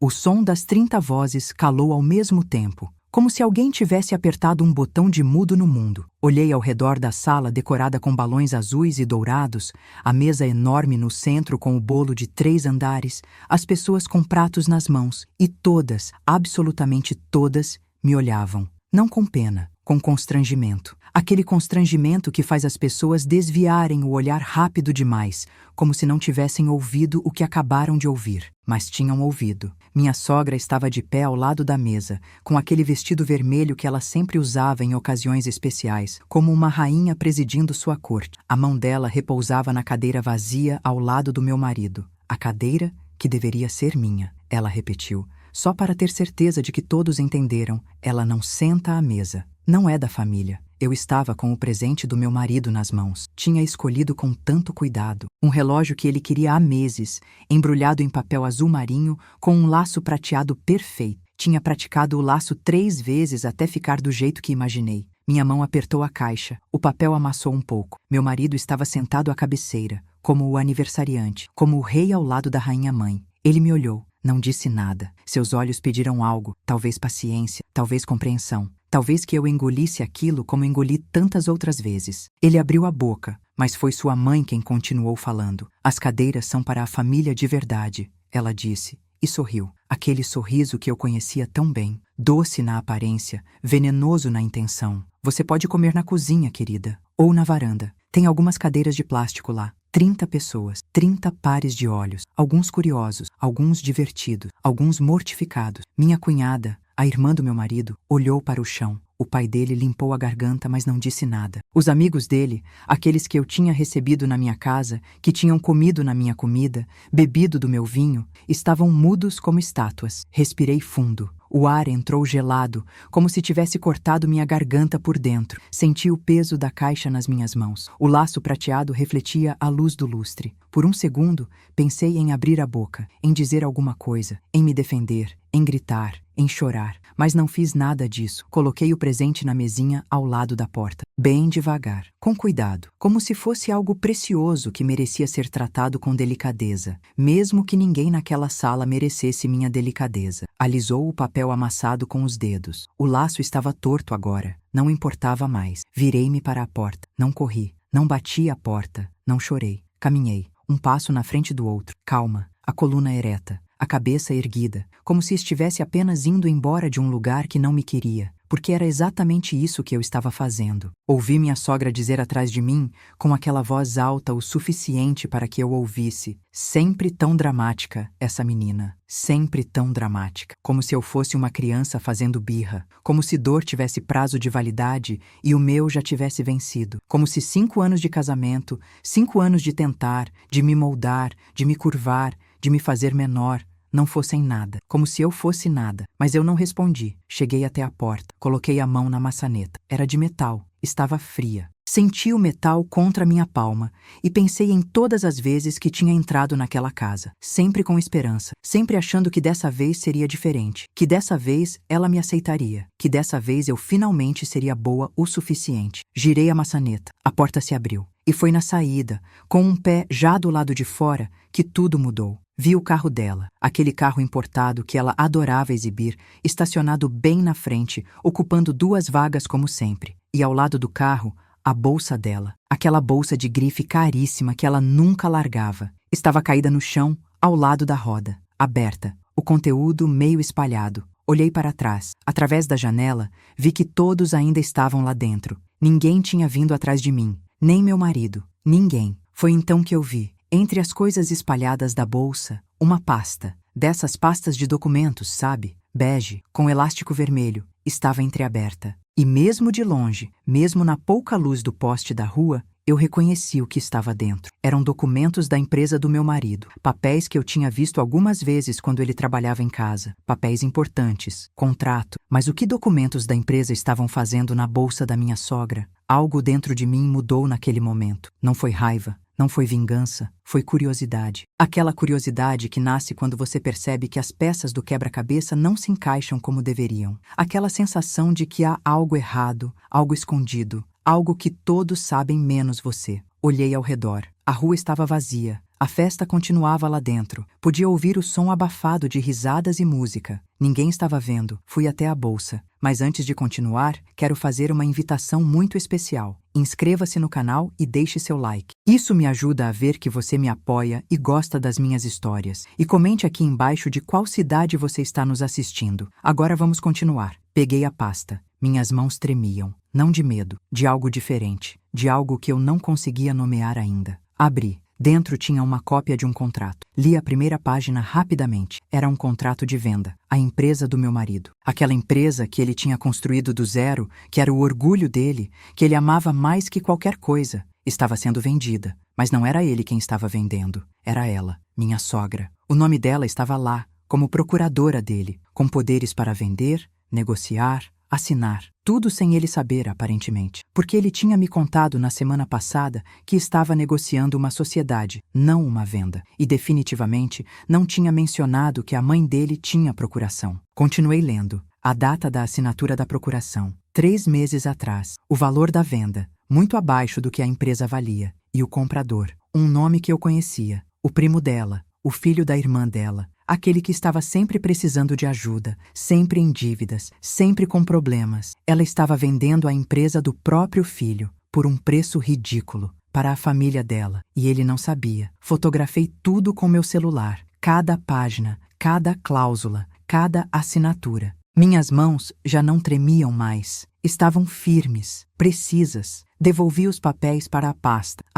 O som das 30 vozes calou ao mesmo tempo, como se alguém tivesse apertado um botão de mudo no mundo. Olhei ao redor da sala decorada com balões azuis e dourados, a mesa enorme no centro com o bolo de 3 andares, as pessoas com pratos nas mãos, e todas, absolutamente todas, me olhavam. Não com pena, com constrangimento. Aquele constrangimento que faz as pessoas desviarem o olhar rápido demais, como se não tivessem ouvido o que acabaram de ouvir. Mas tinham ouvido. Minha sogra estava de pé ao lado da mesa, com aquele vestido vermelho que ela sempre usava em ocasiões especiais, como uma rainha presidindo sua corte. A mão dela repousava na cadeira vazia ao lado do meu marido. A cadeira que deveria ser minha, ela repetiu. Só para ter certeza de que todos entenderam, ela não senta à mesa. Não é da família. Eu estava com o presente do meu marido nas mãos. Tinha escolhido com tanto cuidado. Um relógio que ele queria há meses, embrulhado em papel azul marinho, com um laço prateado perfeito. Tinha praticado o laço 3 vezes até ficar do jeito que imaginei. Minha mão apertou a caixa. O papel amassou um pouco. Meu marido estava sentado à cabeceira, como o aniversariante, como o rei ao lado da rainha-mãe. Ele me olhou. Não disse nada. Seus olhos pediram algo, talvez paciência, talvez compreensão. Talvez que eu engolisse aquilo como engoli tantas outras vezes. Ele abriu a boca, mas foi sua mãe quem continuou falando. As cadeiras são para a família de verdade, ela disse, e sorriu. Aquele sorriso que eu conhecia tão bem, doce na aparência, venenoso na intenção. Você pode comer na cozinha, querida, ou na varanda. Tem algumas cadeiras de plástico lá. 30 pessoas, 30 pares de olhos, alguns curiosos, alguns divertidos, alguns mortificados. Minha cunhada, a irmã do meu marido, olhou para o chão. O pai dele limpou a garganta, mas não disse nada. Os amigos dele, aqueles que eu tinha recebido na minha casa, que tinham comido na minha comida, bebido do meu vinho, estavam mudos como estátuas. Respirei fundo. O ar entrou gelado, como se tivesse cortado minha garganta por dentro. Senti o peso da caixa nas minhas mãos. O laço prateado refletia a luz do lustre. Por um segundo, pensei em abrir a boca, em dizer alguma coisa, em me defender, em gritar, em chorar. Mas não fiz nada disso. Coloquei o presente na mesinha ao lado da porta. Bem devagar, com cuidado, como se fosse algo precioso que merecia ser tratado com delicadeza, mesmo que ninguém naquela sala merecesse minha delicadeza. Alisou o papel amassado com os dedos. O laço estava torto agora. Não importava mais. Virei-me para a porta. Não corri. Não bati a porta. Não chorei. Caminhei. Um passo na frente do outro. Calma. A coluna ereta. A cabeça erguida. Como se estivesse apenas indo embora de um lugar que não me queria. Porque era exatamente isso que eu estava fazendo. Ouvi minha sogra dizer atrás de mim, com aquela voz alta o suficiente para que eu ouvisse. Sempre tão dramática, essa menina. Sempre tão dramática. Como se eu fosse uma criança fazendo birra. Como se dor tivesse prazo de validade e o meu já tivesse vencido. Como se 5 anos de casamento, 5 anos de tentar, de me moldar, de me curvar, de me fazer menor, não fossem nada, como se eu fosse nada. Mas eu não respondi. Cheguei até a porta, coloquei a mão na maçaneta. Era de metal, estava fria. Senti o metal contra minha palma e pensei em todas as vezes que tinha entrado naquela casa, sempre com esperança, sempre achando que dessa vez seria diferente, que dessa vez ela me aceitaria, que dessa vez eu finalmente seria boa o suficiente. Girei a maçaneta, a porta se abriu. E foi na saída, com um pé já do lado de fora, que tudo mudou. Vi o carro dela, aquele carro importado que ela adorava exibir, estacionado bem na frente, ocupando 2 vagas como sempre. E ao lado do carro, a bolsa dela, aquela bolsa de grife caríssima que ela nunca largava. Estava caída no chão, ao lado da roda, aberta, o conteúdo meio espalhado. Olhei para trás. Através da janela, vi que todos ainda estavam lá dentro. Ninguém tinha vindo atrás de mim. Nem meu marido. Ninguém. Foi então que eu vi, entre as coisas espalhadas da bolsa, uma pasta. Dessas pastas de documentos, sabe? Bege, com elástico vermelho. Estava entreaberta. E mesmo de longe, mesmo na pouca luz do poste da rua, eu reconheci o que estava dentro. Eram documentos da empresa do meu marido. Papéis que eu tinha visto algumas vezes quando ele trabalhava em casa. Papéis importantes. Contrato. Mas o que documentos da empresa estavam fazendo na bolsa da minha sogra? Algo dentro de mim mudou naquele momento. Não foi raiva. Não foi vingança, foi curiosidade. Aquela curiosidade que nasce quando você percebe que as peças do quebra-cabeça não se encaixam como deveriam. Aquela sensação de que há algo errado, algo escondido, algo que todos sabem menos você. Olhei ao redor. A rua estava vazia. A festa continuava lá dentro. Podia ouvir o som abafado de risadas e música. Ninguém estava vendo. Fui até a bolsa. Mas antes de continuar, quero fazer uma invitação muito especial. Inscreva-se no canal e deixe seu like. Isso me ajuda a ver que você me apoia e gosta das minhas histórias. E comente aqui embaixo de qual cidade você está nos assistindo. Agora vamos continuar. Peguei a pasta. Minhas mãos tremiam. Não de medo, de algo diferente. De algo que eu não conseguia nomear ainda. Abri. Dentro tinha uma cópia de um contrato. Li a primeira página rapidamente. Era um contrato de venda. A empresa do meu marido. Aquela empresa que ele tinha construído do zero, que era o orgulho dele, que ele amava mais que qualquer coisa, estava sendo vendida. Mas não era ele quem estava vendendo. Era ela, minha sogra. O nome dela estava lá, como procuradora dele, com poderes para vender, negociar, assinar. Tudo sem ele saber, aparentemente. Porque ele tinha me contado na semana passada que estava negociando uma sociedade, não uma venda. E definitivamente não tinha mencionado que a mãe dele tinha procuração. Continuei lendo. A data da assinatura da procuração. 3 meses atrás. O valor da venda. Muito abaixo do que a empresa valia. E o comprador. Um nome que eu conhecia. O primo dela. O filho da irmã dela. Aquele que estava sempre precisando de ajuda, sempre em dívidas, sempre com problemas. Ela estava vendendo a empresa do próprio filho, por um preço ridículo, para a família dela, e ele não sabia. Fotografei tudo com meu celular, cada página, cada cláusula, cada assinatura. Minhas mãos já não tremiam mais. Estavam firmes, precisas. Devolvi os papéis para a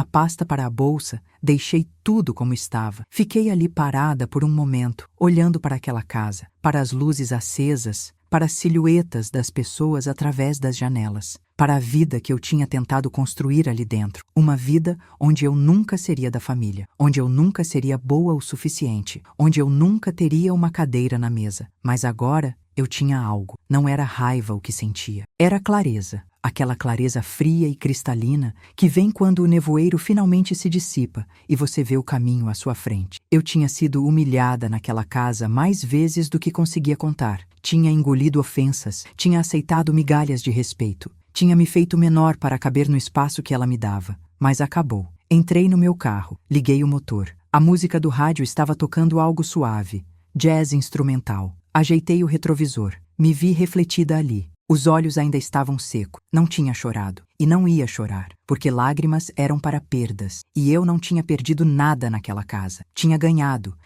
pasta para a bolsa, deixei tudo como estava. Fiquei ali parada por um momento, olhando para aquela casa, para as luzes acesas, para as silhuetas das pessoas através das janelas, para a vida que eu tinha tentado construir ali dentro. Uma vida onde eu nunca seria da família, onde eu nunca seria boa o suficiente, onde eu nunca teria uma cadeira na mesa. Mas agora eu tinha algo. Não era raiva o que sentia. Era clareza. Aquela clareza fria e cristalina que vem quando o nevoeiro finalmente se dissipa e você vê o caminho à sua frente. Eu tinha sido humilhada naquela casa mais vezes do que conseguia contar. Tinha engolido ofensas, tinha aceitado migalhas de respeito. Tinha me feito menor para caber no espaço que ela me dava. Mas acabou. Entrei no meu carro, liguei o motor. A música do rádio estava tocando algo suave. Jazz instrumental. Ajeitei o retrovisor. Me vi refletida ali. Os olhos ainda estavam secos. Não tinha chorado. E não ia chorar, porque lágrimas eram para perdas. E eu não tinha perdido nada naquela casa. Tinha ganhado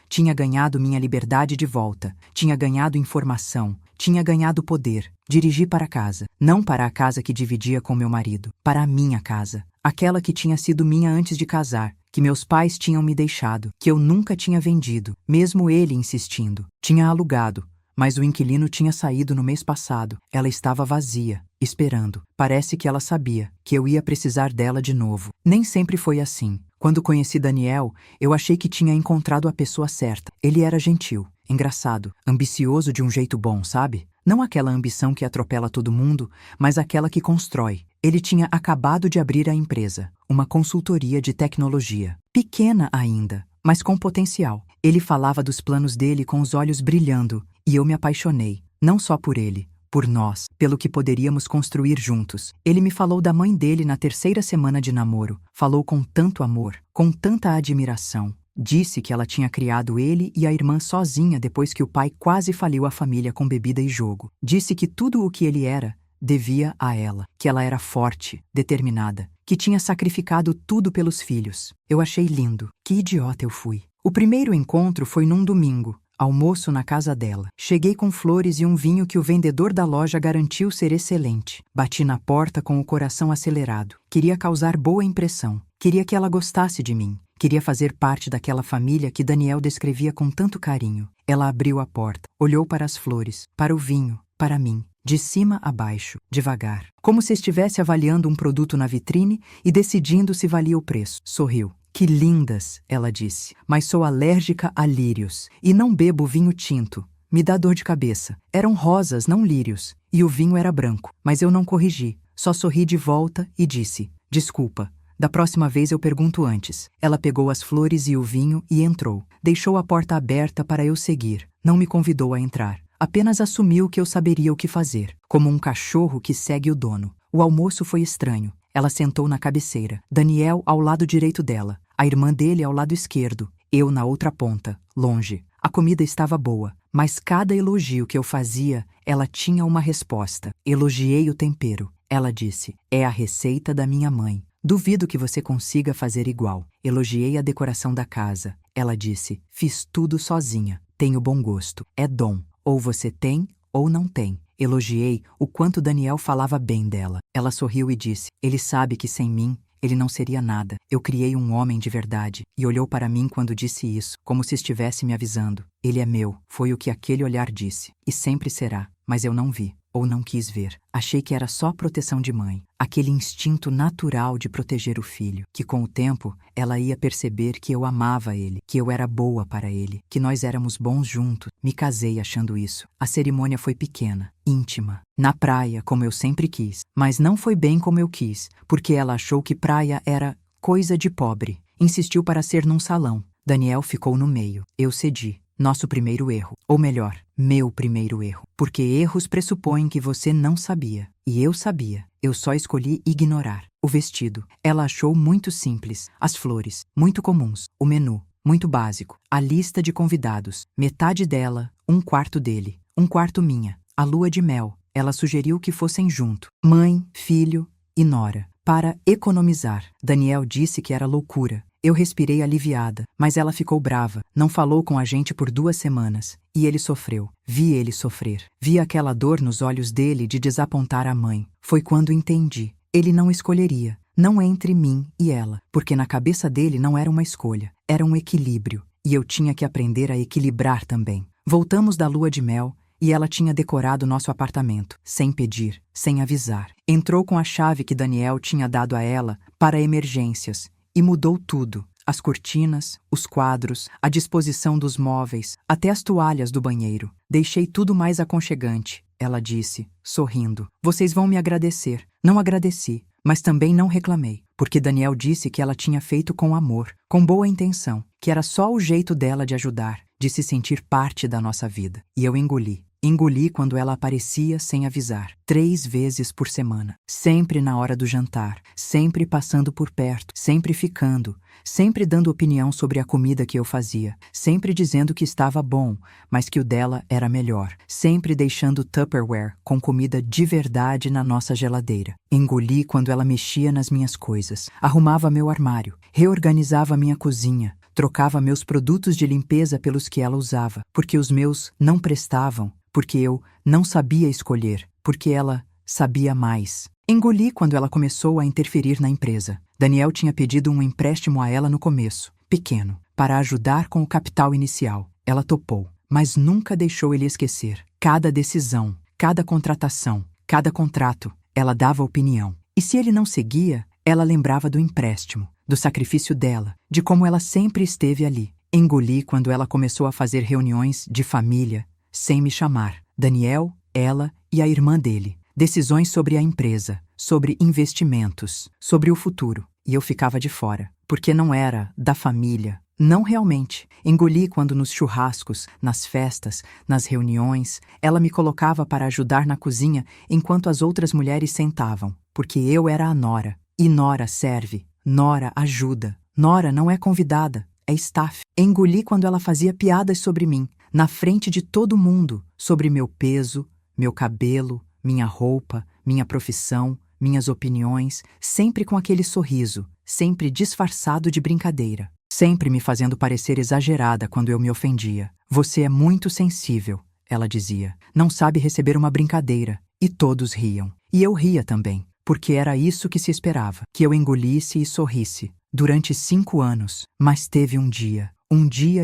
minha liberdade de volta. Tinha ganhado informação. Tinha ganhado poder. Dirigi para casa. Não para a casa que dividia com meu marido. Para a minha casa. Aquela que tinha sido minha antes de casar. Que meus pais tinham me deixado. Que eu nunca tinha vendido. Mesmo ele insistindo. Tinha alugado. Mas o inquilino tinha saído no mês passado. Ela estava vazia, esperando. Parece que ela sabia que eu ia precisar dela de novo. Nem sempre foi assim. Quando conheci Daniel, eu achei que tinha encontrado a pessoa certa. Ele era gentil, engraçado, ambicioso de um jeito bom, sabe? Não aquela ambição que atropela todo mundo, mas aquela que constrói. Ele tinha acabado de abrir a empresa, uma consultoria de tecnologia. Pequena ainda, mas com potencial. Ele falava dos planos dele com os olhos brilhando, e eu me apaixonei, não só por ele, por nós, pelo que poderíamos construir juntos. Ele me falou da mãe dele na 3ª semana de namoro. Falou com tanto amor, com tanta admiração. Disse que ela tinha criado ele e a irmã sozinha depois que o pai quase faliu a família com bebida e jogo. Disse que tudo o que ele era devia a ela, que ela era forte, determinada, que tinha sacrificado tudo pelos filhos. Eu achei lindo. Que idiota eu fui. O primeiro encontro foi num domingo. Almoço na casa dela. Cheguei com flores e um vinho que o vendedor da loja garantiu ser excelente. Bati na porta com o coração acelerado. Queria causar boa impressão. Queria que ela gostasse de mim. Queria fazer parte daquela família que Daniel descrevia com tanto carinho. Ela abriu a porta, olhou para as flores, para o vinho, para mim. De cima a baixo, devagar. Como se estivesse avaliando um produto na vitrine e decidindo se valia o preço. Sorriu. Que lindas, ela disse, mas sou alérgica a lírios e não bebo vinho tinto. Me dá dor de cabeça. Eram rosas, não lírios, e o vinho era branco, mas eu não corrigi. Só sorri de volta e disse, desculpa, da próxima vez eu pergunto antes. Ela pegou as flores e o vinho e entrou. Deixou a porta aberta para eu seguir. Não me convidou a entrar. Apenas assumiu que eu saberia o que fazer, como um cachorro que segue o dono. O almoço foi estranho. Ela sentou na cabeceira, Daniel ao lado direito dela. a irmã dele ao lado esquerdo, eu na outra ponta, longe. A comida estava boa, mas cada elogio que eu fazia, ela tinha uma resposta. Elogiei o tempero. Ela disse: é a receita da minha mãe. Duvido que você consiga fazer igual. Elogiei a decoração da casa. Ela disse: fiz tudo sozinha. Tenho bom gosto. É dom. Ou você tem, ou não tem. Elogiei o quanto Daniel falava bem dela. Ela sorriu e disse: ele sabe que sem mim, ele não seria nada. Eu criei um homem de verdade. E olhou para mim quando disse isso, como se estivesse me avisando. Ele é meu. Foi o que aquele olhar disse. E sempre será. Mas eu não vi. Ou não quis ver. Achei que era só proteção de mãe. Aquele instinto natural de proteger o filho. Que com o tempo, ela ia perceber que eu amava ele. Que eu era boa para ele. Que nós éramos bons juntos. Me casei achando isso. A cerimônia foi pequena. Íntima. Na praia, como eu sempre quis. Mas não foi bem como eu quis. Porque ela achou que praia era coisa de pobre. Insistiu para ser num salão. Daniel ficou no meio. Eu cedi. Nosso primeiro erro. Ou melhor, meu primeiro erro. Porque erros pressupõem que você não sabia. E eu sabia. Eu só escolhi ignorar. O vestido. Ela achou muito simples. As flores. Muito comuns. O menu. Muito básico. A lista de convidados. Metade dela. Um quarto dele. Um quarto minha. A lua de mel. Ela sugeriu que fossem junto. Mãe, filho e nora. Para economizar. Daniel disse que era loucura. Eu respirei aliviada, mas ela ficou brava. Não falou com a gente por 2 semanas. E ele sofreu. Vi ele sofrer. Vi aquela dor nos olhos dele de desapontar a mãe. Foi quando entendi. Ele não escolheria. Não entre mim e ela. Porque na cabeça dele não era uma escolha. Era um equilíbrio. E eu tinha que aprender a equilibrar também. Voltamos da lua de mel. E ela tinha decorado nosso apartamento, sem pedir, sem avisar. Entrou com a chave que Daniel tinha dado a ela para emergências. E mudou tudo. As cortinas, os quadros, a disposição dos móveis, até as toalhas do banheiro. Deixei tudo mais aconchegante, ela disse, sorrindo. Vocês vão me agradecer. Não agradeci, mas também não reclamei, porque Daniel disse que ela tinha feito com amor, com boa intenção, que era só o jeito dela de ajudar, de se sentir parte da nossa vida. E eu engoli. Engoli quando ela aparecia sem avisar. 3 vezes por semana. Sempre na hora do jantar. Sempre passando por perto. Sempre ficando. Sempre dando opinião sobre a comida que eu fazia. Sempre dizendo que estava bom, mas que o dela era melhor. Sempre deixando Tupperware com comida de verdade na nossa geladeira. Engoli quando ela mexia nas minhas coisas. Arrumava meu armário. Reorganizava minha cozinha. Trocava meus produtos de limpeza pelos que ela usava. Porque os meus não prestavam. Porque eu não sabia escolher, porque ela sabia mais. Engoli quando ela começou a interferir na empresa. Daniel tinha pedido um empréstimo a ela no começo, pequeno, para ajudar com o capital inicial. Ela topou, mas nunca deixou ele esquecer. Cada decisão, cada contratação, cada contrato, ela dava opinião. E se ele não seguia, ela lembrava do empréstimo, do sacrifício dela, de como ela sempre esteve ali. Engoli quando ela começou a fazer reuniões de família, sem me chamar. Daniel, ela e a irmã dele. Decisões sobre a empresa, sobre investimentos, sobre o futuro. E eu ficava de fora, porque não era da família. Não realmente. Engoli quando nos churrascos, nas festas, nas reuniões, ela me colocava para ajudar na cozinha enquanto as outras mulheres sentavam, porque eu era a nora. E nora serve, nora ajuda. Nora não é convidada, é staff. Engoli quando ela fazia piadas sobre mim, na frente de todo mundo, sobre meu peso, meu cabelo, minha roupa, minha profissão, minhas opiniões, sempre com aquele sorriso, sempre disfarçado de brincadeira, sempre me fazendo parecer exagerada quando eu me ofendia. Você é muito sensível, ela dizia. Não sabe receber uma brincadeira. E todos riam. E eu ria também, porque era isso que se esperava, que eu engolisse e sorrisse, durante 5 anos. Mas teve um dia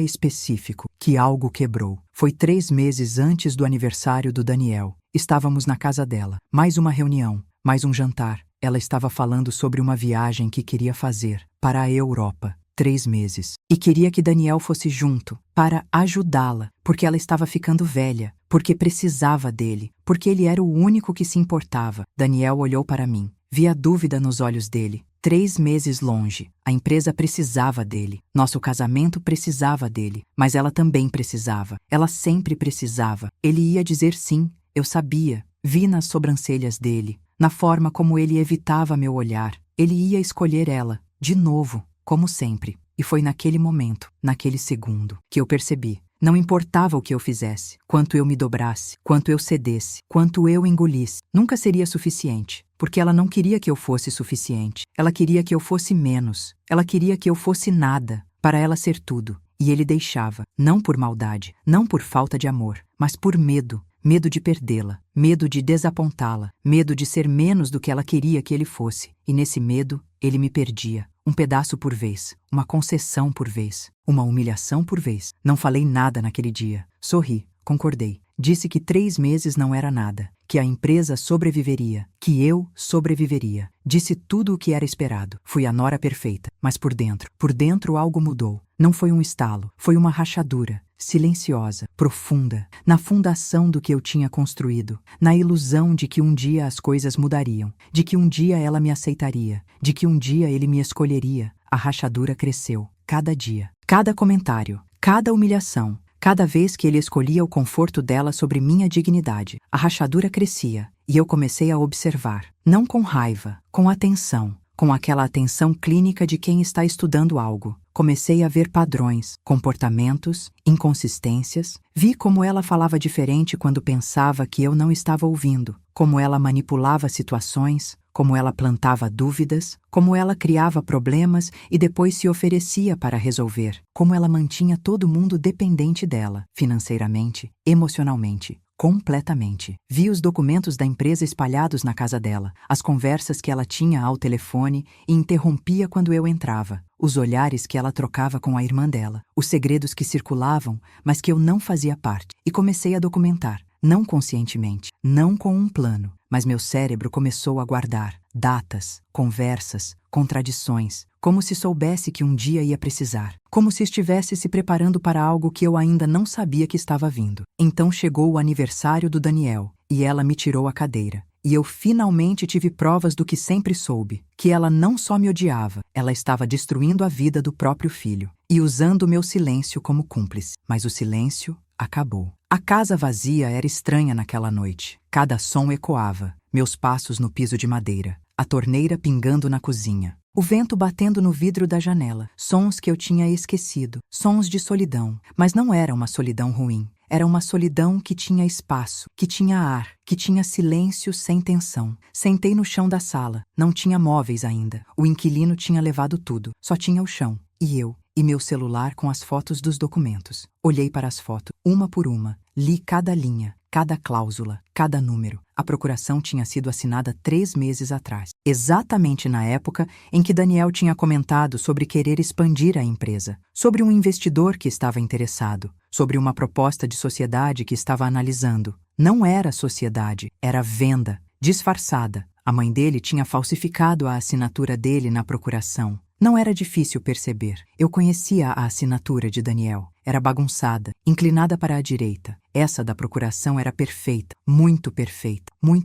específico, que algo quebrou. Foi 3 meses antes do aniversário do Daniel. Estávamos na casa dela. Mais uma reunião, mais um jantar. Ela estava falando sobre uma viagem que queria fazer para a Europa. 3 meses. E queria que Daniel fosse junto, para ajudá-la, porque ela estava ficando velha, porque precisava dele, porque ele era o único que se importava. Daniel olhou para mim. Vi a dúvida nos olhos dele. 3 meses longe. A empresa precisava dele. Nosso casamento precisava dele. Mas ela também precisava. Ela sempre precisava. Ele ia dizer sim. Eu sabia. Vi nas sobrancelhas dele. Na forma como ele evitava meu olhar. Ele ia escolher ela. De novo. Como sempre. E foi naquele momento, naquele segundo, que eu percebi. Não importava o que eu fizesse, quanto eu me dobrasse, quanto eu cedesse, quanto eu engolisse, nunca seria suficiente, porque ela não queria que eu fosse suficiente. Ela queria que eu fosse menos. Ela queria que eu fosse nada, para ela ser tudo. E ele deixava, não por maldade, não por falta de amor, mas por medo. Medo de perdê-la, medo de desapontá-la, medo de ser menos do que ela queria que ele fosse. E nesse medo, ele me perdia. Um pedaço por vez, uma concessão por vez, uma humilhação por vez. Não falei nada naquele dia. Sorri, concordei. Disse que 3 meses não era nada, que a empresa sobreviveria, que eu sobreviveria. Disse tudo o que era esperado. Fui a nora perfeita, mas por dentro algo mudou. Não foi um estalo, foi uma rachadura, silenciosa, profunda, na fundação do que eu tinha construído, na ilusão de que um dia as coisas mudariam, de que um dia ela me aceitaria, de que um dia ele me escolheria. A rachadura cresceu, cada dia, cada comentário, cada humilhação, cada vez que ele escolhia o conforto dela sobre minha dignidade. A rachadura crescia, e eu comecei a observar, não com raiva, com atenção, com aquela atenção clínica de quem está estudando algo. Comecei a ver padrões, comportamentos, inconsistências. Vi como ela falava diferente quando pensava que eu não estava ouvindo, como ela manipulava situações, como ela plantava dúvidas, como ela criava problemas e depois se oferecia para resolver, como ela mantinha todo mundo dependente dela, financeiramente, emocionalmente. Completamente. Vi os documentos da empresa espalhados na casa dela, as conversas que ela tinha ao telefone e interrompia quando eu entrava, os olhares que ela trocava com a irmã dela, os segredos que circulavam, mas que eu não fazia parte. E comecei a documentar, não conscientemente, não com um plano, mas meu cérebro começou a guardar datas, conversas, contradições, como se soubesse que um dia ia precisar, como se estivesse se preparando para algo que eu ainda não sabia que estava vindo. Então chegou o aniversário do Daniel, e ela me tirou a cadeira. E eu finalmente tive provas do que sempre soube, que ela não só me odiava, ela estava destruindo a vida do próprio filho, e usando o meu silêncio como cúmplice. Mas o silêncio acabou. A casa vazia era estranha naquela noite. Cada som ecoava, meus passos no piso de madeira, a torneira pingando na cozinha, o vento batendo no vidro da janela, sons que eu tinha esquecido, sons de solidão, mas não era uma solidão ruim. Era uma solidão que tinha espaço, que tinha ar, que tinha silêncio sem tensão. Sentei no chão da sala, não tinha móveis ainda. O inquilino tinha levado tudo, só tinha o chão. E eu, e meu celular com as fotos dos documentos. Olhei para as fotos, uma por uma, li cada linha, cada cláusula, cada número. A procuração tinha sido assinada 3 meses atrás, exatamente na época em que Daniel tinha comentado sobre querer expandir a empresa, sobre um investidor que estava interessado, sobre uma proposta de sociedade que estava analisando. Não era sociedade, era venda, disfarçada. A mãe dele tinha falsificado a assinatura dele na procuração. Não era difícil perceber. Eu conhecia a assinatura de Daniel. Era bagunçada, inclinada para a direita. Essa da procuração era perfeita, muito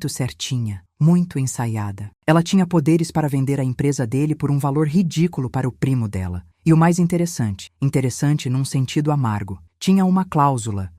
certinha, muito ensaiada. Ela tinha poderes para vender a empresa dele por um valor ridículo para o primo dela. E o mais interessante num sentido amargo, tinha uma cláusula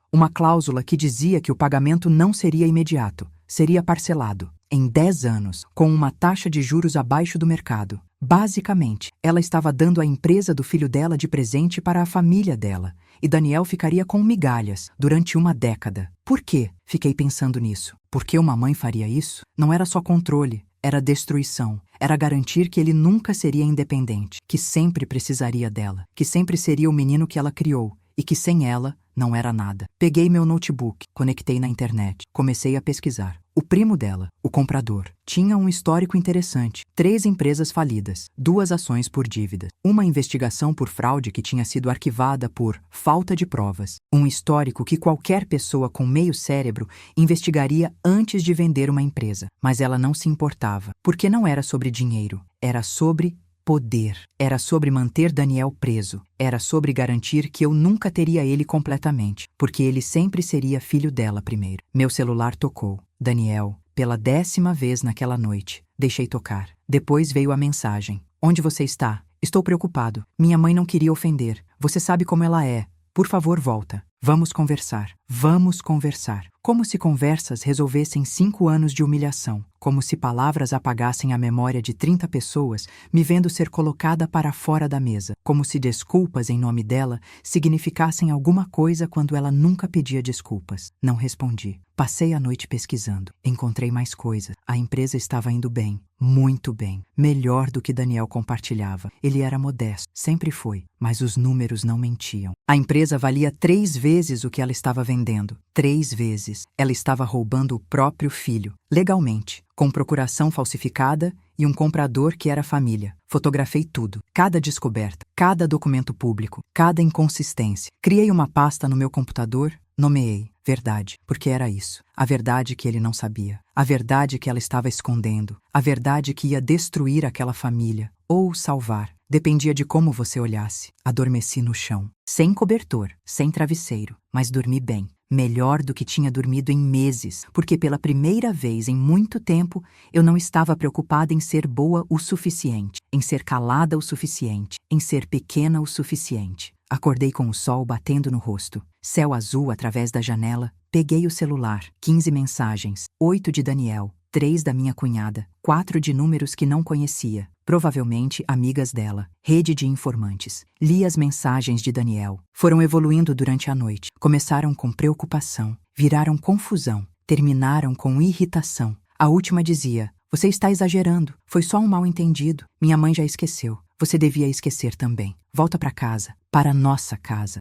que dizia que o pagamento não seria imediato, seria parcelado, em 10 anos, com uma taxa de juros abaixo do mercado. Basicamente, ela estava dando a empresa do filho dela de presente para a família dela, e Daniel ficaria com migalhas durante 1 década. Por quê? Fiquei pensando nisso. Por que uma mãe faria isso? Não era só controle, era destruição. Era garantir que ele nunca seria independente, que sempre precisaria dela, que sempre seria o menino que ela criou, e que sem ela não era nada. Peguei meu notebook, conectei na internet, comecei a pesquisar. O primo dela, o comprador, tinha um histórico interessante. 3 empresas falidas, 2 ações por dívidas, uma investigação por fraude que tinha sido arquivada por falta de provas. Um histórico que qualquer pessoa com meio cérebro investigaria antes de vender uma empresa. Mas ela não se importava, porque não era sobre dinheiro, era sobre poder. Era sobre manter Daniel preso. Era sobre garantir que eu nunca teria ele completamente, porque ele sempre seria filho dela primeiro. Meu celular tocou. Daniel, pela 10ª vez naquela noite. Deixei tocar. Depois veio a mensagem. Onde você está? Estou preocupado. Minha mãe não queria ofender. Você sabe como ela é. Por favor, volta. Vamos conversar. Vamos conversar. Como se conversas resolvessem 5 anos de humilhação. Como se palavras apagassem a memória de 30 pessoas, me vendo ser colocada para fora da mesa. Como se desculpas em nome dela significassem alguma coisa quando ela nunca pedia desculpas. Não respondi. Passei a noite pesquisando. Encontrei mais coisas. A empresa estava indo bem. Muito bem. Melhor do que Daniel compartilhava. Ele era modesto. Sempre foi. Mas os números não mentiam. A empresa valia 3 vezes o que ela estava vendendo. 3 vezes. Ela estava roubando o próprio filho. Legalmente. Com procuração falsificada e um comprador que era família. Fotografei tudo. Cada descoberta. Cada documento público. Cada inconsistência. Criei uma pasta no meu computador. Nomeei. Verdade. Porque era isso. A verdade que ele não sabia. A verdade que ela estava escondendo. A verdade que ia destruir aquela família. Ou salvar. Dependia de como você olhasse. Adormeci no chão. Sem cobertor. Sem travesseiro. Mas dormi bem. Melhor do que tinha dormido em meses, porque pela primeira vez em muito tempo eu não estava preocupada em ser boa o suficiente, em ser calada o suficiente, em ser pequena o suficiente. Acordei com o sol batendo no rosto, céu azul através da janela, peguei o celular, 15 mensagens, 8 de Daniel, 3 da minha cunhada, 4 de números que não conhecia, provavelmente amigas dela, rede de informantes. Li as mensagens de Daniel. Foram evoluindo durante a noite. Começaram com preocupação, viraram confusão, terminaram com irritação. A última dizia: "Você está exagerando, foi só um mal-entendido. Minha mãe já esqueceu. Você devia esquecer também. Volta para casa, para nossa casa,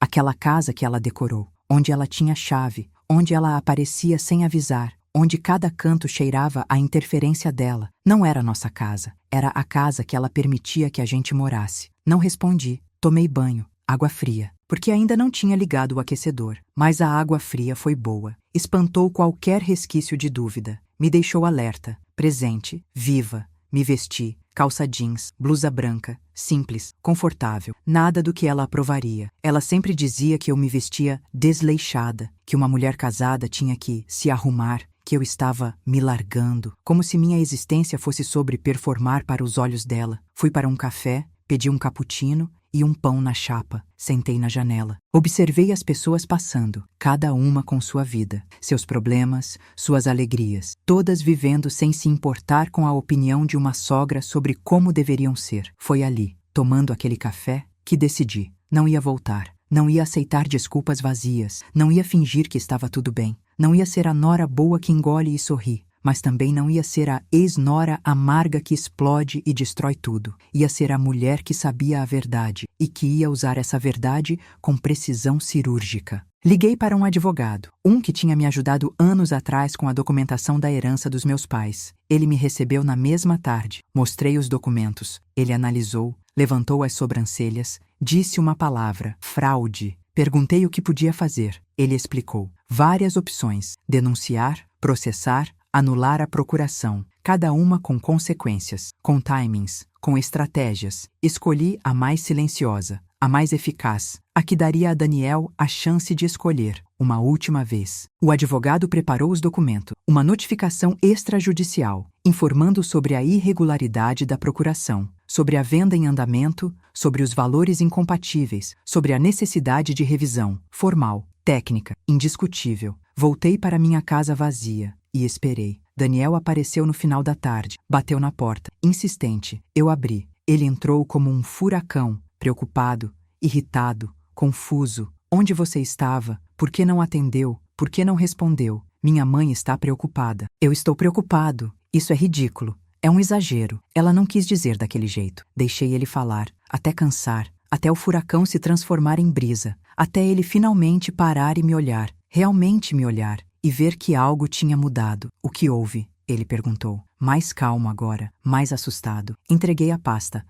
aquela casa que ela decorou, onde ela tinha chave, onde ela aparecia sem avisar, onde cada canto cheirava a interferência dela. Não era nossa casa, era a casa que ela permitia que a gente morasse." Não respondi. Tomei banho, água fria, porque ainda não tinha ligado o aquecedor. Mas a água fria foi boa. Espantou qualquer resquício de dúvida. Me deixou alerta, presente, viva. Me vesti, calça jeans, blusa branca, simples, confortável. Nada do que ela aprovaria. Ela sempre dizia que eu me vestia desleixada, que uma mulher casada tinha que se arrumar, que eu estava me largando, como se minha existência fosse sobre performar para os olhos dela. Fui para um café, pedi um cappuccino e um pão na chapa. Sentei na janela. Observei as pessoas passando, cada uma com sua vida, seus problemas, suas alegrias, todas vivendo sem se importar com a opinião de uma sogra sobre como deveriam ser. Foi ali, tomando aquele café, que decidi. Não ia voltar. Não ia aceitar desculpas vazias. Não ia fingir que estava tudo bem. Não ia ser a nora boa que engole e sorri. Mas também não ia ser a ex-nora amarga que explode e destrói tudo. Ia ser a mulher que sabia a verdade e que ia usar essa verdade com precisão cirúrgica. Liguei para um advogado, um que tinha me ajudado anos atrás com a documentação da herança dos meus pais. Ele me recebeu na mesma tarde. Mostrei os documentos. Ele analisou, levantou as sobrancelhas, disse uma palavra: fraude. Perguntei o que podia fazer. Ele explicou. Várias opções: denunciar, processar, anular a procuração, cada uma com consequências, com timings, com estratégias. Escolhi a mais silenciosa, a mais eficaz, a que daria a Daniel a chance de escolher, uma última vez. O advogado preparou os documentos, uma notificação extrajudicial, informando sobre a irregularidade da procuração, sobre a venda em andamento, sobre os valores incompatíveis, sobre a necessidade de revisão, formal, técnica, indiscutível. Voltei para minha casa vazia e esperei. Daniel apareceu no final da tarde, bateu na porta, insistente. Eu abri. Ele entrou como um furacão, preocupado, irritado, confuso. Onde você estava? Por que não atendeu? Por que não respondeu? Minha mãe está preocupada. Eu estou preocupado. Isso é ridículo. É um exagero. Ela não quis dizer daquele jeito. Deixei ele falar, até cansar, até o furacão se transformar em brisa, até ele finalmente parar e me olhar, realmente me olhar, e ver que algo tinha mudado. O que houve? Ele perguntou. Mais calmo agora, mais assustado. Entreguei a pasta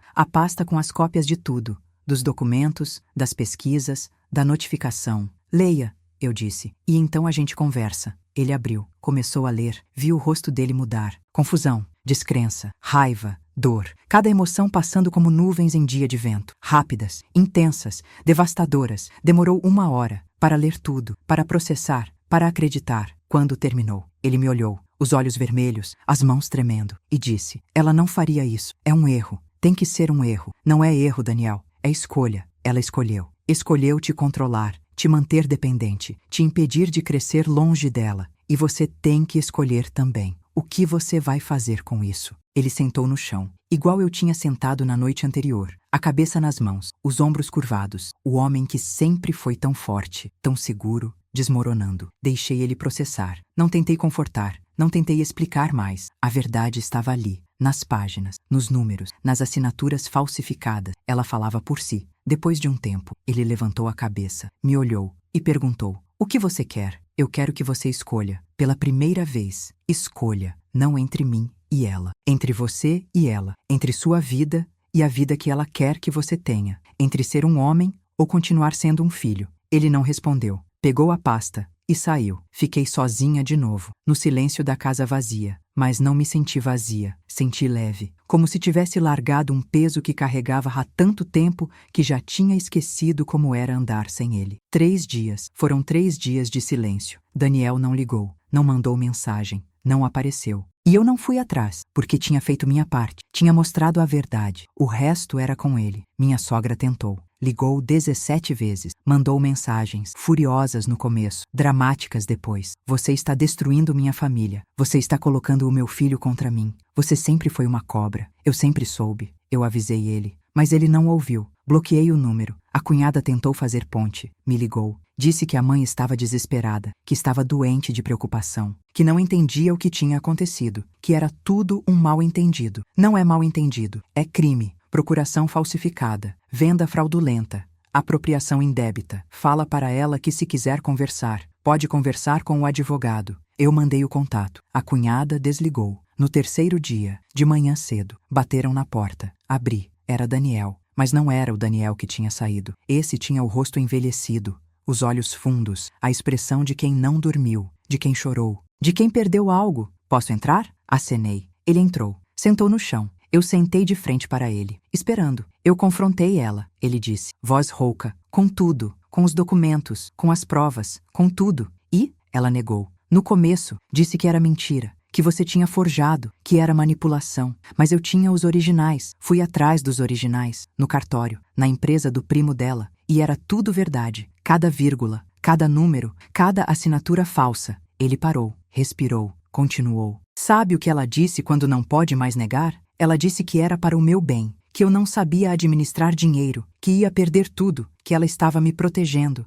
com as cópias de tudo, dos documentos, das pesquisas, da notificação. Leia, eu disse, e então a gente conversa. Ele abriu, começou a ler, vi o rosto dele mudar. Confusão, descrença, raiva, dor. Cada emoção passando como nuvens em dia de vento. Rápidas, intensas, devastadoras. Demorou 1 hora para ler tudo, para processar, para acreditar. Quando terminou, ele me olhou, os olhos vermelhos, as mãos tremendo, e disse: ela não faria isso. É um erro. Tem que ser um erro. Não é erro, Daniel. É escolha. Ela escolheu. Escolheu te controlar. te manter dependente, te impedir de crescer longe dela. E você tem que escolher também. O que você vai fazer com isso? Ele sentou no chão, igual eu tinha sentado na noite anterior, a cabeça nas mãos, os ombros curvados, o homem que sempre foi tão forte, tão seguro, desmoronando. Deixei ele processar. Não tentei confortar, não tentei explicar mais. A verdade estava ali, nas páginas, nos números, nas assinaturas falsificadas. Ela falava por si. Depois de um tempo, ele levantou a cabeça, me olhou e perguntou: o que você quer? Eu quero que você escolha, pela primeira vez. Escolha, não entre mim e ela, entre você e ela, entre sua vida e a vida que ela quer que você tenha, entre ser um homem ou continuar sendo um filho. Ele não respondeu. Pegou a pasta e saiu. Fiquei sozinha de novo, no silêncio da casa vazia. Mas não me senti vazia, senti leve, como se tivesse largado um peso que carregava há tanto tempo que já tinha esquecido como era andar sem ele. 3 dias, foram 3 dias de silêncio. Daniel não ligou, não mandou mensagem, não apareceu. E eu não fui atrás, porque tinha feito minha parte, tinha mostrado a verdade. O resto era com ele. Minha sogra tentou. Ligou 17 vezes, mandou mensagens, furiosas no começo, dramáticas depois. Você está destruindo minha família. Você está colocando o meu filho contra mim. Você sempre foi uma cobra. Eu sempre soube. Eu avisei ele. Mas ele não ouviu. Bloqueei o número. A cunhada tentou fazer ponte. Me ligou. Disse que a mãe estava desesperada, que estava doente de preocupação, que não entendia o que tinha acontecido, que era tudo um mal-entendido. Não é mal-entendido, é crime. Procuração falsificada, venda fraudulenta, apropriação indébita. Fala para ela que se quiser conversar, pode conversar com o advogado. Eu mandei o contato. A cunhada desligou. No 3º dia, de manhã cedo, bateram na porta. Abri. Era Daniel. Mas não era o Daniel que tinha saído. Esse tinha o rosto envelhecido, os olhos fundos, a expressão de quem não dormiu, de quem chorou, de quem perdeu algo. Posso entrar? Acenei. Ele entrou. Sentou no chão. Eu sentei de frente para ele, esperando. Eu confrontei ela, ele disse, voz rouca, com tudo, com os documentos, com as provas, com tudo. E ela negou. No começo, disse que era mentira, que você tinha forjado, que era manipulação. Mas eu tinha os originais. Fui atrás dos originais, no cartório, na empresa do primo dela. E era tudo verdade. Cada vírgula, cada número, cada assinatura falsa. Ele parou, respirou, continuou. Sabe o que ela disse quando não pode mais negar? Ela disse que era para o meu bem, que eu não sabia administrar dinheiro, que ia perder tudo, que ela estava me protegendo,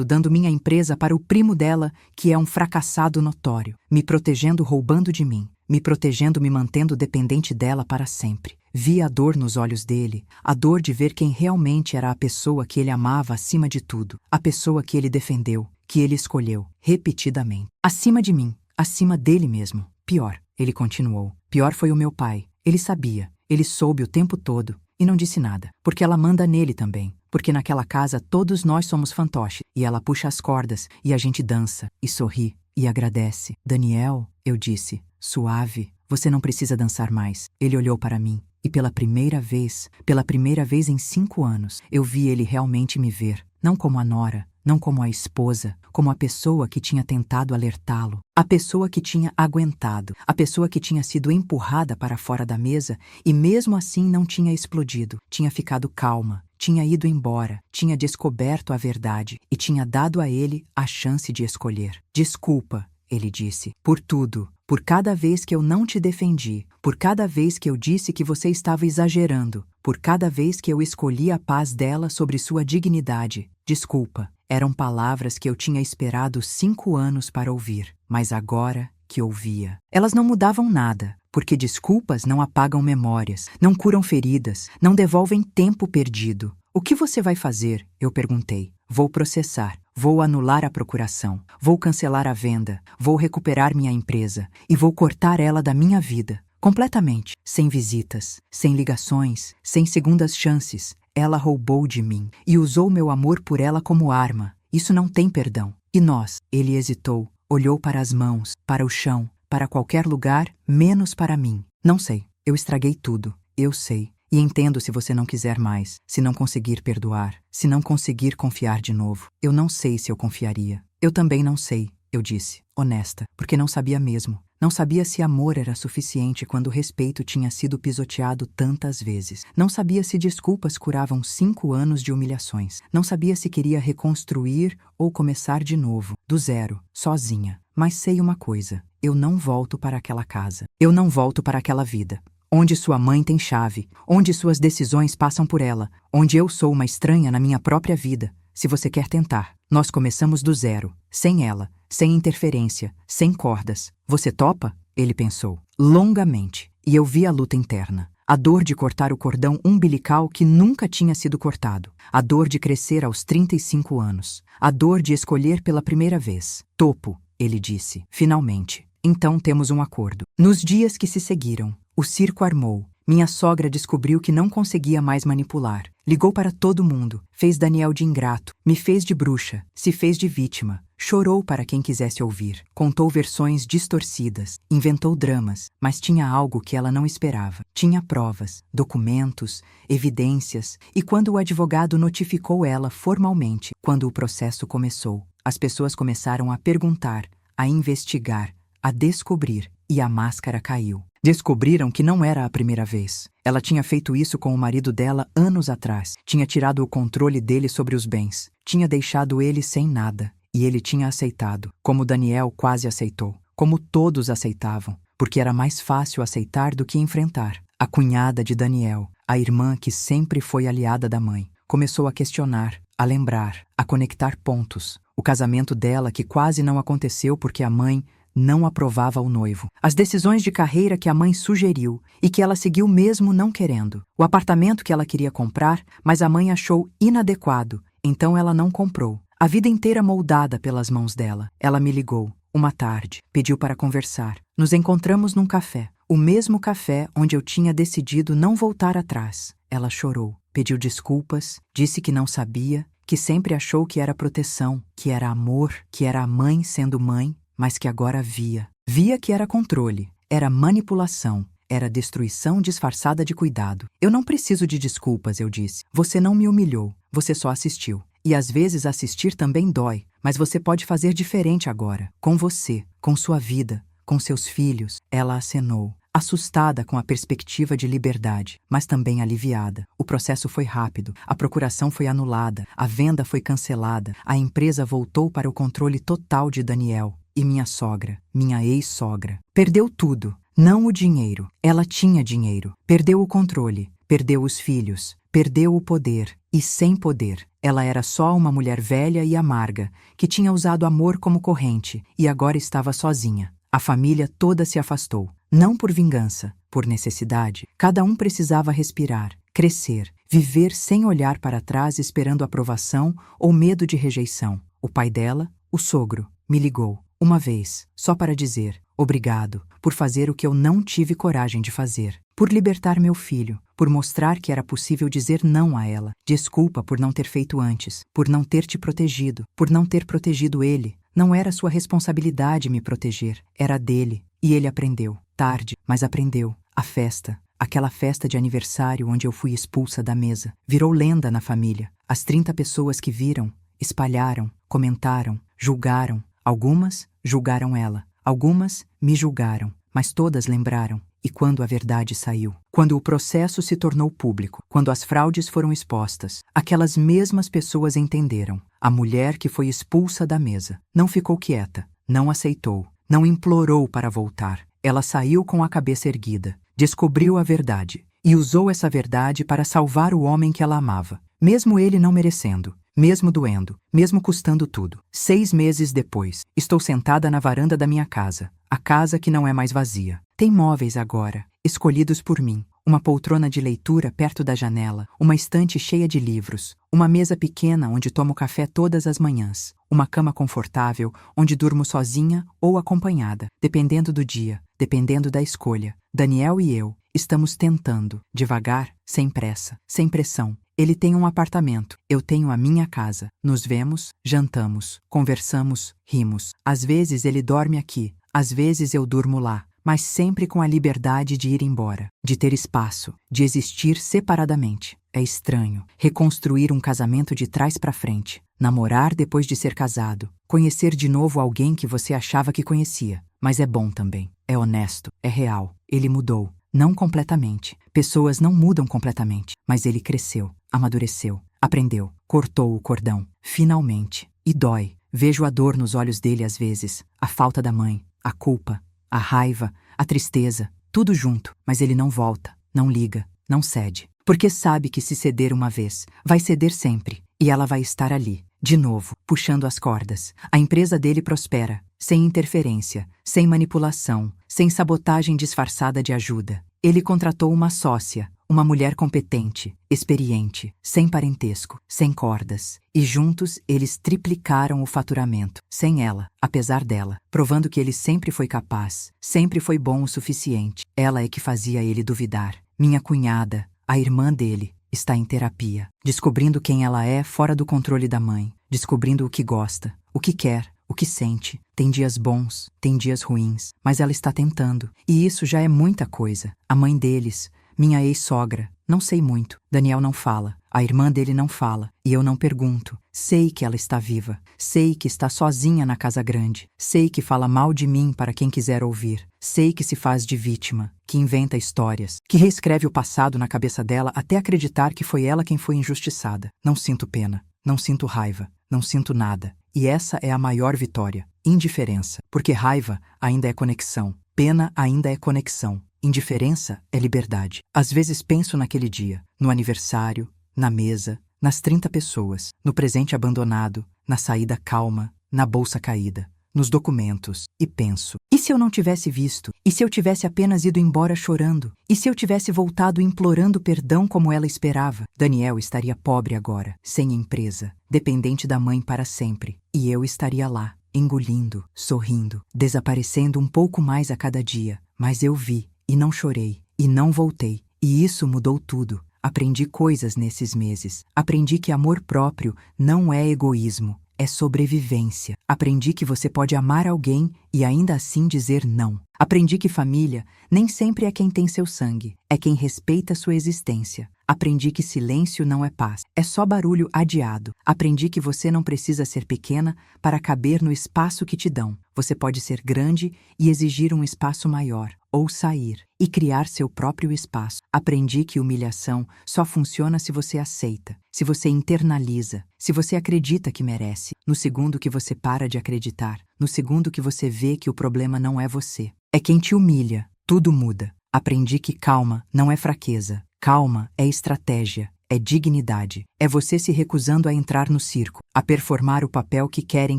dando minha empresa para o primo dela, que é um fracassado notório, me protegendo roubando de mim, me protegendo me mantendo dependente dela para sempre. Vi a dor nos olhos dele, a dor de ver quem realmente era a pessoa que ele amava acima de tudo, a pessoa que ele defendeu, que ele escolheu, repetidamente. Acima de mim, acima dele mesmo. Pior, ele continuou, pior foi o meu pai. Ele sabia, ele soube o tempo todo, e não disse nada, porque ela manda nele também, porque naquela casa todos nós somos fantoches, e ela puxa as cordas, e a gente dança, e sorri, e agradece. Daniel, eu disse, suave, você não precisa dançar mais. Ele olhou para mim, e pela primeira vez em 5 anos, eu vi ele realmente me ver, não como a nora, não como a esposa, como a pessoa que tinha tentado alertá-lo, a pessoa que tinha aguentado, a pessoa que tinha sido empurrada para fora da mesa e mesmo assim não tinha explodido, tinha ficado calma, tinha ido embora, tinha descoberto a verdade e tinha dado a ele a chance de escolher. Desculpa, ele disse, por tudo, por cada vez que eu não te defendi, por cada vez que eu disse que você estava exagerando, por cada vez que eu escolhi a paz dela sobre sua dignidade. Desculpa. Eram palavras que eu tinha esperado 5 anos para ouvir, mas agora que ouvia. Elas não mudavam nada, porque desculpas não apagam memórias, não curam feridas, não devolvem tempo perdido. O que você vai fazer? Eu perguntei. Vou processar, vou anular a procuração, vou cancelar a venda, vou recuperar minha empresa e vou cortar ela da minha vida, completamente, sem visitas, sem ligações, sem segundas chances. Ela roubou de mim e usou meu amor por ela como arma. Isso não tem perdão. E nós? Ele hesitou, olhou para as mãos, para o chão, para qualquer lugar, menos para mim. Não sei. Eu estraguei tudo. Eu sei. E entendo se você não quiser mais, se não conseguir perdoar, se não conseguir confiar de novo. Eu não sei se eu confiaria. Eu também não sei, eu disse, honesta, porque não sabia mesmo. Não sabia se amor era suficiente quando o respeito tinha sido pisoteado tantas vezes. Não sabia se desculpas curavam 5 anos de humilhações. Não sabia se queria reconstruir ou começar de novo, do zero, sozinha. Mas sei uma coisa, eu não volto para aquela casa. Eu não volto para aquela vida. Onde sua mãe tem chave, onde suas decisões passam por ela, onde eu sou uma estranha na minha própria vida. Se você quer tentar, nós começamos do zero, sem ela, sem interferência, sem cordas. Você topa? Ele pensou, longamente, e eu vi a luta interna. A dor de cortar o cordão umbilical que nunca tinha sido cortado. A dor de crescer aos 35 anos. A dor de escolher pela primeira vez. Topo, ele disse, finalmente. Então temos um acordo. Nos dias que se seguiram, o circo armou. Minha sogra descobriu que não conseguia mais manipular. Ligou para todo mundo. Fez Daniel de ingrato. Me fez de bruxa. Se fez de vítima. Chorou para quem quisesse ouvir. Contou versões distorcidas. Inventou dramas. Mas tinha algo que ela não esperava. Tinha provas, documentos, evidências. E quando o advogado notificou ela formalmente, quando o processo começou, as pessoas começaram a perguntar, a investigar, a descobrir. E a máscara caiu. Descobriram que não era a primeira vez. Ela tinha feito isso com o marido dela anos atrás. Tinha tirado o controle dele sobre os bens. Tinha deixado ele sem nada. E ele tinha aceitado. Como Daniel quase aceitou. Como todos aceitavam. Porque era mais fácil aceitar do que enfrentar. A cunhada de Daniel, a irmã que sempre foi aliada da mãe, começou a questionar, a lembrar, a conectar pontos. O casamento dela que quase não aconteceu porque a mãe não aprovava o noivo. As decisões de carreira que a mãe sugeriu e que ela seguiu mesmo não querendo. O apartamento que ela queria comprar, mas a mãe achou inadequado, então ela não comprou. A vida inteira moldada pelas mãos dela. Ela me ligou, uma tarde, pediu para conversar. Nos encontramos num café, o mesmo café onde eu tinha decidido não voltar atrás. Ela chorou, pediu desculpas, disse que não sabia, que sempre achou que era proteção, que era amor, que era a mãe sendo mãe, mas que agora via. Via que era controle, era manipulação, era destruição disfarçada de cuidado. Eu não preciso de desculpas, eu disse. Você não me humilhou, você só assistiu. E às vezes assistir também dói, mas você pode fazer diferente agora. Com você, com sua vida, com seus filhos. Ela acenou, assustada com a perspectiva de liberdade, mas também aliviada. O processo foi rápido, a procuração foi anulada, a venda foi cancelada, a empresa voltou para o controle total de Daniel. E minha sogra, minha ex-sogra, perdeu tudo, não o dinheiro. Ela tinha dinheiro, perdeu o controle, perdeu os filhos, perdeu o poder. E sem poder, ela era só uma mulher velha e amarga, que tinha usado amor como corrente e agora estava sozinha. A família toda se afastou, não por vingança, por necessidade. Cada um precisava respirar, crescer, viver sem olhar para trás esperando aprovação ou medo de rejeição. O pai dela, o sogro, me ligou. Uma vez, só para dizer, obrigado, por fazer o que eu não tive coragem de fazer, por libertar meu filho, por mostrar que era possível dizer não a ela, desculpa por não ter feito antes, por não ter te protegido, por não ter protegido ele. Não era sua responsabilidade me proteger, era dele, e ele aprendeu, tarde, mas aprendeu. A festa, aquela festa de aniversário onde eu fui expulsa da mesa, virou lenda na família. As 30 pessoas que viram, espalharam, comentaram, julgaram. Algumas julgaram ela, algumas me julgaram, mas todas lembraram. E quando a verdade saiu, quando o processo se tornou público, quando as fraudes foram expostas, aquelas mesmas pessoas entenderam. A mulher que foi expulsa da mesa não ficou quieta, não aceitou, não implorou para voltar. Ela saiu com a cabeça erguida, descobriu a verdade e usou essa verdade para salvar o homem que ela amava, mesmo ele não merecendo. Mesmo doendo, mesmo custando tudo. 6 meses depois, estou sentada na varanda da minha casa, a casa que não é mais vazia. Tem móveis agora, escolhidos por mim. Uma poltrona de leitura perto da janela, uma estante cheia de livros, uma mesa pequena onde tomo café todas as manhãs, uma cama confortável onde durmo sozinha ou acompanhada, dependendo do dia, dependendo da escolha. Daniel e eu estamos tentando, devagar, sem pressa, sem pressão. Ele tem um apartamento, eu tenho a minha casa. Nos vemos, jantamos, conversamos, rimos. Às vezes ele dorme aqui, às vezes eu durmo lá, mas sempre com a liberdade de ir embora, de ter espaço, de existir separadamente. É estranho reconstruir um casamento de trás para frente, namorar depois de ser casado, conhecer de novo alguém que você achava que conhecia, mas é bom também. é honesto, é real. Ele mudou. Não completamente. Pessoas não mudam completamente. Mas ele cresceu, amadureceu, aprendeu, cortou o cordão. Finalmente. E dói. Vejo a dor nos olhos dele às vezes. A falta da mãe, a culpa, a raiva, a tristeza. Tudo junto. Mas ele não volta, não liga, não cede. Porque sabe que se ceder uma vez, vai ceder sempre. E ela vai estar ali, de novo, puxando as cordas. A empresa dele prospera, sem interferência, sem manipulação, sem sabotagem disfarçada de ajuda. Ele contratou uma sócia, uma mulher competente, experiente, sem parentesco, sem cordas. E juntos eles triplicaram o faturamento, sem ela, apesar dela, provando que ele sempre foi capaz, sempre foi bom o suficiente. Ela é que fazia ele duvidar. Minha cunhada, a irmã dele, está em terapia, descobrindo quem ela é fora do controle da mãe, descobrindo o que gosta, o que quer, o que sente. Tem dias bons, tem dias ruins, mas ela está tentando. E isso já é muita coisa. A mãe deles, minha ex-sogra, não sei muito. Daniel não fala, a irmã dele não fala, e eu não pergunto. Sei que ela está viva, sei que está sozinha na casa grande, sei que fala mal de mim para quem quiser ouvir, sei que se faz de vítima, que inventa histórias, que reescreve o passado na cabeça dela até acreditar que foi ela quem foi injustiçada. Não sinto pena, não sinto raiva, não sinto nada. E essa é a maior vitória, indiferença, porque raiva ainda é conexão, pena ainda é conexão, indiferença é liberdade. Às vezes penso naquele dia, no aniversário, na mesa, nas 30 pessoas, no presente abandonado, na saída calma, na bolsa caída, nos documentos, e penso, e se eu não tivesse visto? E se eu tivesse apenas ido embora chorando? E se eu tivesse voltado implorando perdão como ela esperava? Daniel estaria pobre agora, sem empresa, dependente da mãe para sempre, e eu estaria lá, engolindo, sorrindo, desaparecendo um pouco mais a cada dia. Mas eu vi, e não chorei, e não voltei, e isso mudou tudo. Aprendi coisas nesses meses. Aprendi que amor próprio não é egoísmo, é sobrevivência. Aprendi que você pode amar alguém e ainda assim dizer não. Aprendi que família nem sempre é quem tem seu sangue, é quem respeita sua existência. Aprendi que silêncio não é paz, é só barulho adiado. Aprendi que você não precisa ser pequena para caber no espaço que te dão. Você pode ser grande e exigir um espaço maior, ou sair e criar seu próprio espaço. Aprendi que humilhação só funciona se você aceita, se você internaliza, se você acredita que merece. No segundo que você para de acreditar, no segundo que você vê que o problema não é você, é quem te humilha, tudo muda. Aprendi que calma não é fraqueza. Calma é estratégia, é dignidade. É você se recusando a entrar no circo, a performar o papel que querem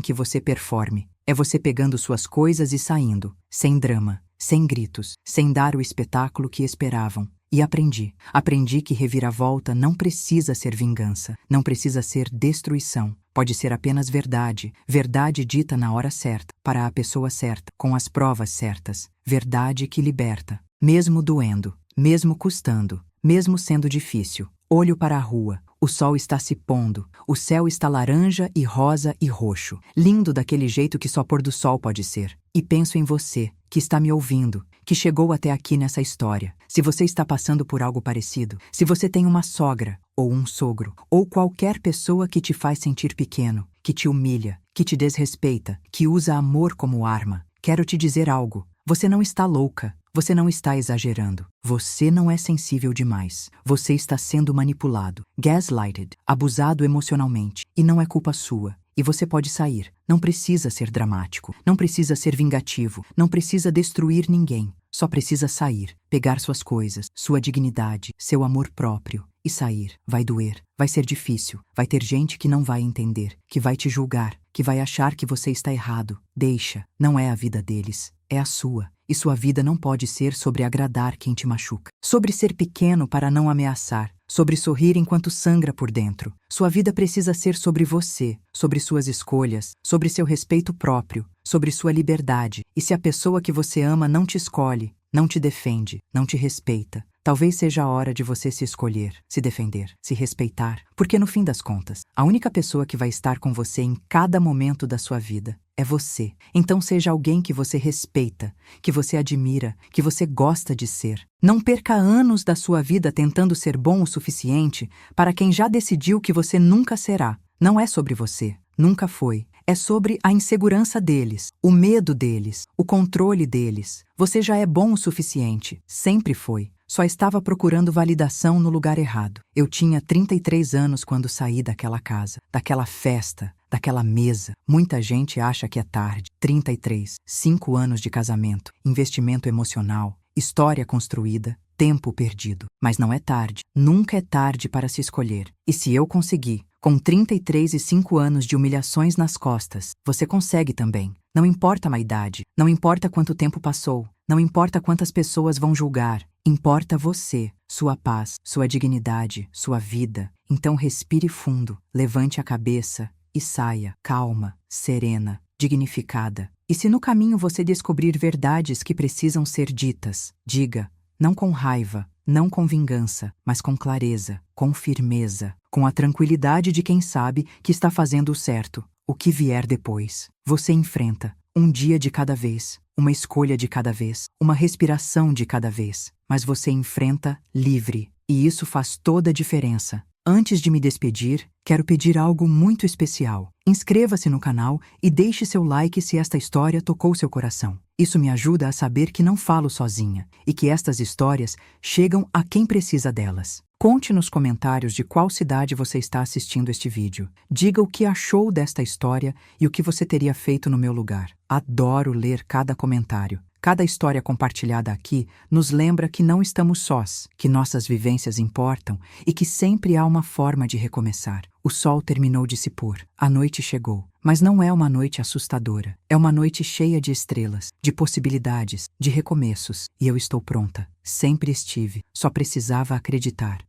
que você performe. É você pegando suas coisas e saindo, sem drama, sem gritos, sem dar o espetáculo que esperavam. E aprendi que reviravolta não precisa ser vingança, não precisa ser destruição. Pode ser apenas verdade, verdade dita na hora certa, para a pessoa certa, com as provas certas. Verdade que liberta, mesmo doendo, mesmo custando, mesmo sendo difícil. Olho para a rua, o sol está se pondo, o céu está laranja e rosa e roxo, lindo daquele jeito que só pôr do sol pode ser. E penso em você, que está me ouvindo, que chegou até aqui nessa história. Se você está passando por algo parecido, se você tem uma sogra, ou um sogro, ou qualquer pessoa que te faz sentir pequeno, que te humilha, que te desrespeita, que usa amor como arma, quero te dizer algo. Você não está louca. Você não está exagerando. Você não é sensível demais. Você está sendo manipulado, gaslighted, abusado emocionalmente. E não é culpa sua. E você pode sair. Não precisa ser dramático. Não precisa ser vingativo. Não precisa destruir ninguém. Só precisa sair, pegar suas coisas, sua dignidade, seu amor próprio e sair. Vai doer. Vai ser difícil. Vai ter gente que não vai entender, que vai te julgar, que vai achar que você está errado. Deixa. Não é a vida deles. É a sua. E sua vida não pode ser sobre agradar quem te machuca, sobre ser pequeno para não ameaçar, sobre sorrir enquanto sangra por dentro. Sua vida precisa ser sobre você, sobre suas escolhas, sobre seu respeito próprio, sobre sua liberdade. E se a pessoa que você ama não te escolhe, não te defende, não te respeita, talvez seja a hora de você se escolher, se defender, se respeitar, porque no fim das contas, a única pessoa que vai estar com você em cada momento da sua vida é você. Então seja alguém que você respeita, que você admira, que você gosta de ser. Não perca anos da sua vida tentando ser bom o suficiente para quem já decidiu que você nunca será. Não é sobre você. Nunca foi. É sobre a insegurança deles, o medo deles, o controle deles. Você já é bom o suficiente, sempre foi. Só estava procurando validação no lugar errado. Eu tinha 33 anos quando saí daquela casa, daquela festa, daquela mesa. Muita gente acha que é tarde. 33, 5 anos de casamento, investimento emocional, história construída, tempo perdido. Mas não é tarde. Nunca é tarde para se escolher. E se eu consegui, com 33 e 5 anos de humilhações nas costas, você consegue também. Não importa a idade, não importa quanto tempo passou, não importa quantas pessoas vão julgar, importa você, sua paz, sua dignidade, sua vida. Então respire fundo, levante a cabeça e saia, calma, serena, dignificada. E se no caminho você descobrir verdades que precisam ser ditas, diga, não com raiva, não com vingança, mas com clareza, com firmeza, com a tranquilidade de quem sabe que está fazendo o certo. O que vier depois, você enfrenta, um dia de cada vez, uma escolha de cada vez, uma respiração de cada vez, mas você enfrenta livre, e isso faz toda a diferença. Antes de me despedir, quero pedir algo muito especial. Inscreva-se no canal e deixe seu like se esta história tocou seu coração. Isso me ajuda a saber que não falo sozinha e que estas histórias chegam a quem precisa delas. Conte nos comentários de qual cidade você está assistindo este vídeo. Diga o que achou desta história e o que você teria feito no meu lugar. Adoro ler cada comentário. Cada história compartilhada aqui nos lembra que não estamos sós, que nossas vivências importam e que sempre há uma forma de recomeçar. O sol terminou de se pôr, a noite chegou, mas não é uma noite assustadora. É uma noite cheia de estrelas, de possibilidades, de recomeços. E eu estou pronta. Sempre estive, só precisava acreditar.